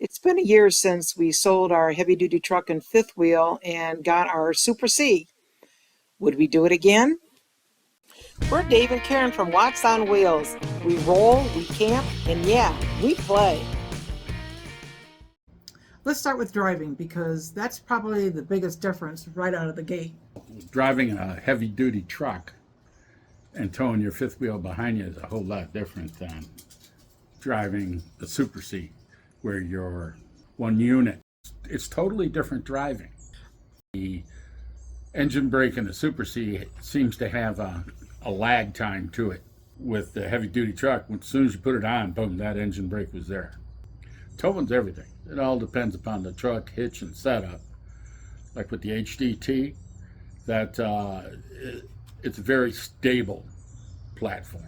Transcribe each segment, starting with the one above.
It's been a year since we sold our heavy-duty truck and fifth wheel and got our Super C. Would we do it again? We're Dave and Karen from Watts on Wheels. We roll, we camp, and yeah, we play. Let's start with driving, because that's probably the biggest difference right out of the gate. Driving a heavy-duty truck and towing your fifth wheel behind you is a whole lot different than driving the Super C, where you're one unit. It's totally different driving. The engine brake in the Super C seems to have a lag time to it. With the heavy-duty truck, as soon as you put it on, boom, that engine brake was there. Towing's everything. It all depends upon the truck, hitch, and setup. Like with the HDT, it's a very stable platform.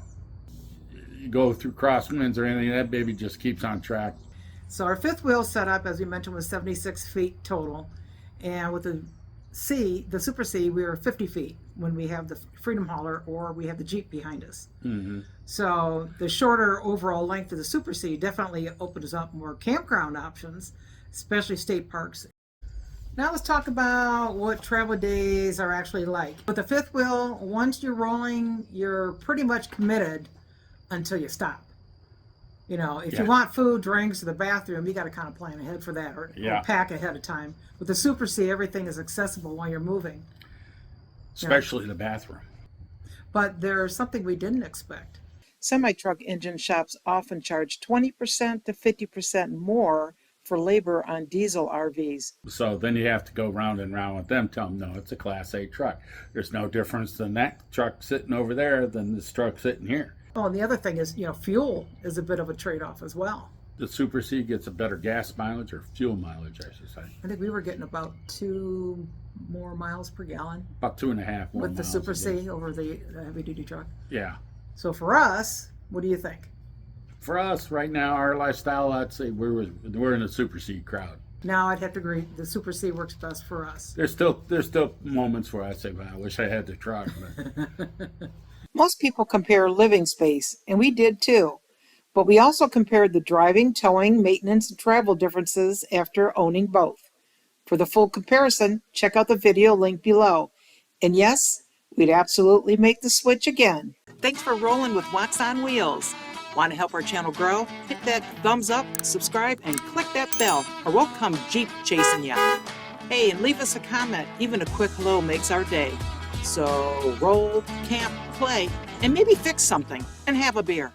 You go through crosswinds or anything, that baby just keeps on track. So our fifth wheel setup, as we mentioned, was 76 feet total. And with the Super C, we were 50 feet when we have the Freedom Hauler or we have the Jeep behind us. Mm-hmm. So the shorter overall length of the Super C definitely opens up more campground options, especially state parks. Now let's talk about what travel days are actually like. With the fifth wheel, once you're rolling, you're pretty much committed until you stop. You know, if you want food, drinks, or the bathroom, you got to kind of plan ahead for that, or pack ahead of time. With the Super C, everything is accessible while you're moving. Especially the bathroom. But there's something we didn't expect. Semi-truck engine shops often charge 20% to 50% more for labor on diesel RVs. So then you have to go round and round with them, tell them, no, it's a Class A truck. There's no difference than that truck sitting over there than this truck sitting here. Oh, and the other thing is, fuel is a bit of a trade-off as well. The Super C gets a better gas mileage, or fuel mileage, I should say. I think we were getting about 2 more miles per gallon. About 2.5 more with the miles Super C over the heavy-duty truck. Yeah. So for us, what do you think? For us, right now, our lifestyle, I'd say we're in the Super C crowd. Now I'd have to agree, the Super C works best for us. There's still moments where I say, well, I wish I had the truck. But Most people compare living space, and we did too. But we also compared the driving, towing, maintenance, and travel differences after owning both. For the full comparison, check out the video linked below. And yes, we'd absolutely make the switch again. Thanks for rolling with Watts on Wheels. Want to help our channel grow? Hit that thumbs up, subscribe, and click that bell, or we'll come Jeep chasing ya. Hey, and leave us a comment. Even a quick hello makes our day. So roll, camp, play, and maybe fix something and have a beer.